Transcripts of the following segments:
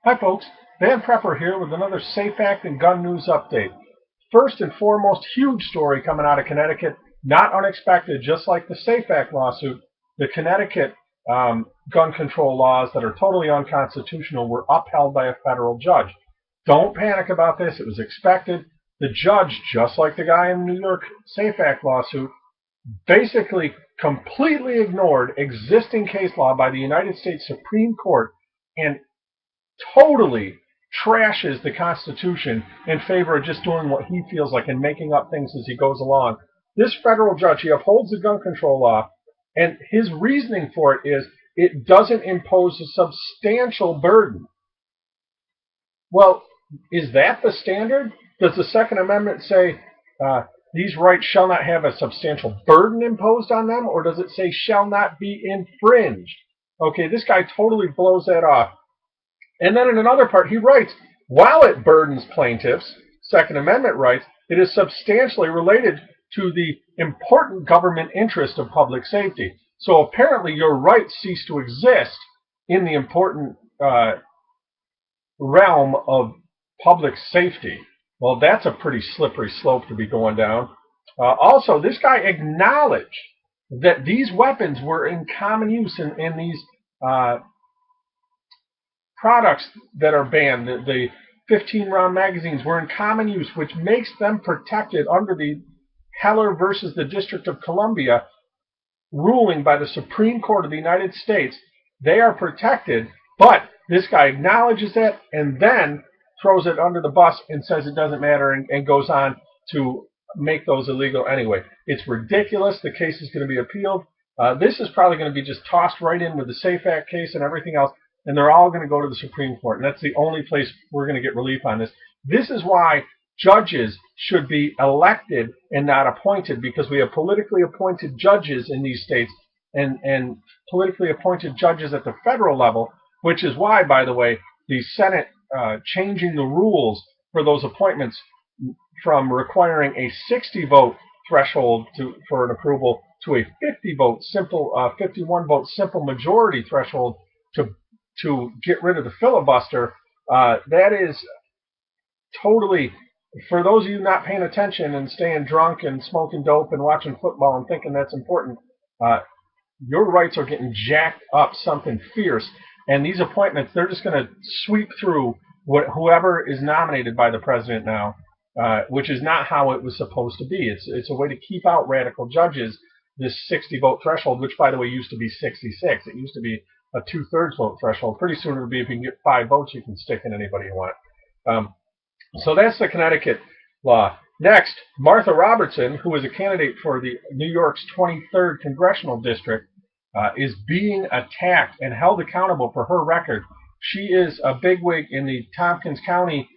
Hi folks, Van Prepper here with another Safe Act and gun news update. First and foremost, huge story coming out of Connecticut, not unexpected, just like the Safe Act lawsuit. The Connecticut gun control laws that are totally unconstitutional were upheld by a federal judge. Don't panic about this, it was expected. The judge, just like the guy in the New York Safe Act lawsuit, basically completely ignored existing case law by the United States Supreme Court and totally trashes the Constitution in favor of just doing what he feels like and making up things as he goes along. This federal judge, he upholds the gun control law, and his reasoning for it is it doesn't impose a substantial burden. Well, is that the standard? Does the Second Amendment say these rights shall not have a substantial burden imposed on them, or does it say shall not be infringed? Okay, this guy totally blows that off. And then in another part, he writes, while it burdens plaintiffs' Second Amendment rights, it is substantially related to the important government interest of public safety. So apparently your rights cease to exist in the important realm of public safety. Well, that's a pretty slippery slope to be going down. Also, this guy acknowledged that these weapons were in common use in these products that are banned. The 15-round magazines were in common use, which makes them protected under the Heller versus the District of Columbia ruling by the Supreme Court of the United States. They are protected, but this guy acknowledges that and then throws it under the bus and says it doesn't matter and goes on to make those illegal anyway. It's ridiculous. The case is going to be appealed. This is probably going to be just tossed right in with the Safe Act case and everything else, and they're all going to go to the Supreme Court, and that's the only place we're going to get relief on this. This is why judges should be elected and not appointed, because we have politically appointed judges in these states and politically appointed judges at the federal level, which is why, by the way, the Senate changing the rules for those appointments from requiring a 60-vote threshold for an approval to a 51-vote simple majority threshold to get rid of the filibuster. That is totally, for those of you not paying attention and staying drunk and smoking dope and watching football and thinking that's important, your rights are getting jacked up something fierce. And these appointments, they're just going to sweep through whoever is nominated by the president now, which is not how it was supposed to be. It's a way to keep out radical judges, this 60-vote threshold, which, by the way, used to be 66. It used to be a 2/3 vote threshold. Pretty soon it'll be if you can get 5 votes, you can stick in anybody you want. So that's the Connecticut law. Next, Martha Robertson, who is a candidate for the New York's 23rd Congressional District, is being attacked and held accountable for her record. She is a bigwig in the Tompkins County,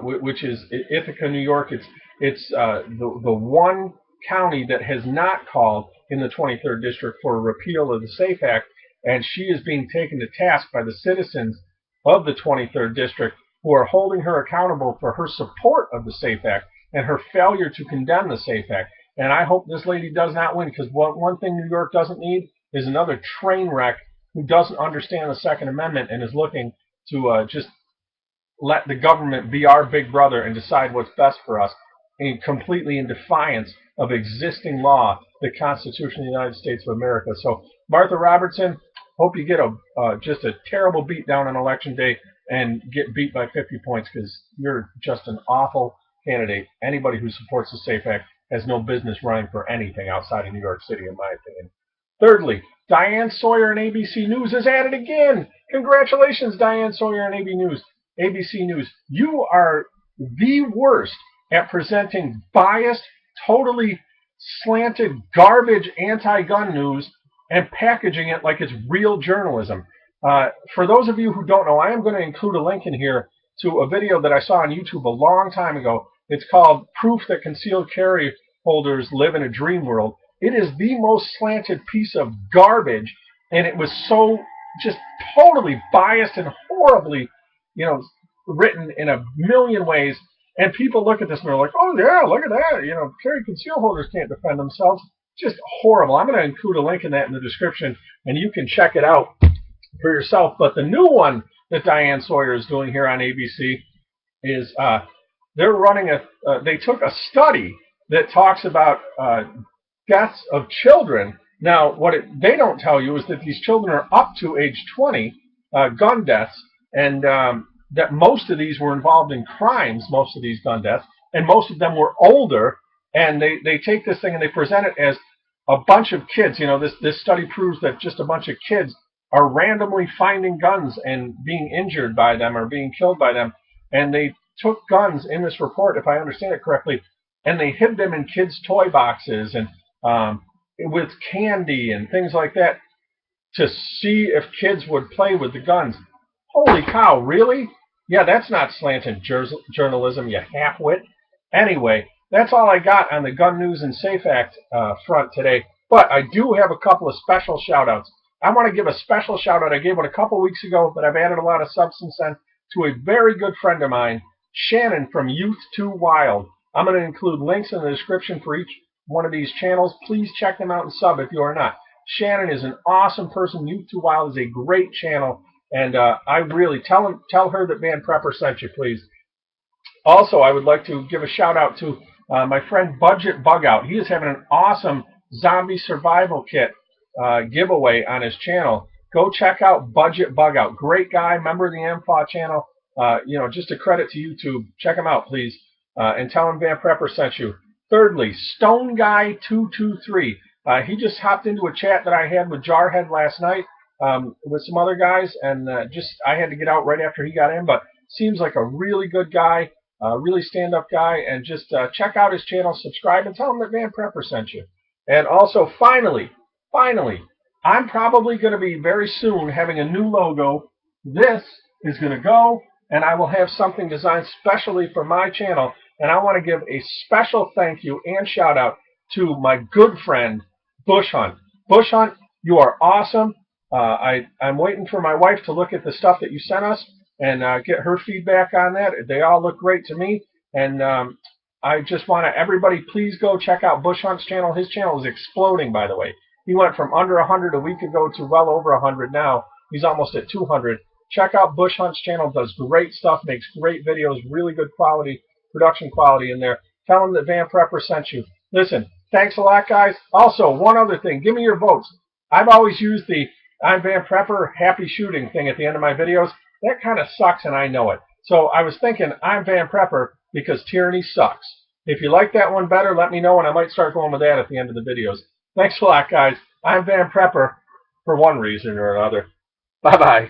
which is Ithaca, New York. It's the one county that has not called in the 23rd District for a repeal of the Safe Act, and she is being taken to task by the citizens of the 23rd District who are holding her accountable for her support of the Safe Act and her failure to condemn the Safe Act. And I hope this lady does not win, because one thing New York doesn't need is another train wreck who doesn't understand the Second Amendment and is looking to just let the government be our big brother and decide what's best for us, completely in defiance of existing law, the Constitution of the United States of America. So Martha Robertson, hope you get just a terrible beat down on Election Day and get beat by 50 points, because you're just an awful candidate. Anybody who supports the Safe Act has no business running for anything outside of New York City, in my opinion. Thirdly, Diane Sawyer and ABC News is at it again. Congratulations, Diane Sawyer and ABC News. You are the worst at presenting biased, totally slanted, garbage anti-gun news and packaging it like it's real journalism. For those of you who don't know, I am going to include a link in here to a video that I saw on YouTube a long time ago. It's called Proof That Concealed Carry Holders Live in a Dream World. It is the most slanted piece of garbage, and it was so just totally biased and horribly, you know, written in a million ways. And people look at this and they're like, oh yeah, look at that. You know, carry conceal holders can't defend themselves. Just horrible. I'm going to include a link in that in the description, and you can check it out for yourself. But the new one that Diane Sawyer is doing here on ABC is they're running they took a study that talks about deaths of children. Now, what they don't tell you is that these children are up to age 20, gun deaths, and that most of these were involved in crimes, most of these gun deaths, and most of them were older, and they take this thing and they present it as a bunch of kids. You know, this study proves that just a bunch of kids are randomly finding guns and being injured by them or being killed by them, and they took guns in this report, if I understand it correctly, and they hid them in kids' toy boxes and with candy and things like that to see if kids would play with the guns. Holy cow, really? Yeah, that's not slanted journalism, you half-wit. Anyway, that's all I got on the Gun News and SAFE Act front today. But I do have a couple of special shout-outs. I want to give a special shout-out. I gave one a couple weeks ago, but I've added a lot of substance on to a very good friend of mine, Shannon from Youth 2 Wild. I'm going to include links in the description for each one of these channels. Please check them out and sub if you are not. Shannon is an awesome person. Youth 2 Wild is a great channel, and I really tell her that Van Prepper sent you, please. Also, I would like to give a shout out to my friend Budget Bug Out. He is having an awesome zombie survival kit giveaway on his channel. Go check out Budget Bug Out. Great guy, member of the AMFA channel. You know, just a credit to YouTube. Check him out, please, and tell him Van Prepper sent you. Thirdly, Stone Guy 223. He just hopped into a chat that I had with Jarhead last night with some other guys, and I had to get out right after he got in, but seems like a really good guy, really stand-up guy, and just check out his channel, subscribe, and tell him that Van Prepper sent you. And also, finally, I'm probably going to be very soon having a new logo. This is going to go, and I will have something designed specially for my channel, and I want to give a special thank you and shout out to my good friend, Bush Hunt. Bush Hunt, you are awesome. I'm waiting for my wife to look at the stuff that you sent us and get her feedback on that. They all look great to me, and I just want to, everybody, please go check out Bush Hunt's channel. His channel is exploding, by the way. He went from under 100 a week ago to well over 100 now. He's almost at 200. Check out Bush Hunt's channel. Does great stuff, makes great videos, really good quality, production quality in there. Tell him that Van Prepper sent you. Listen, thanks a lot, guys. Also, one other thing. Give me your votes. I've always used the I'm Van Prepper, happy shooting thing at the end of my videos. That kind of sucks, and I know it. So I was thinking I'm Van Prepper because tyranny sucks. If you like that one better, let me know, and I might start going with that at the end of the videos. Thanks a lot, guys. I'm Van Prepper for one reason or another. Bye-bye.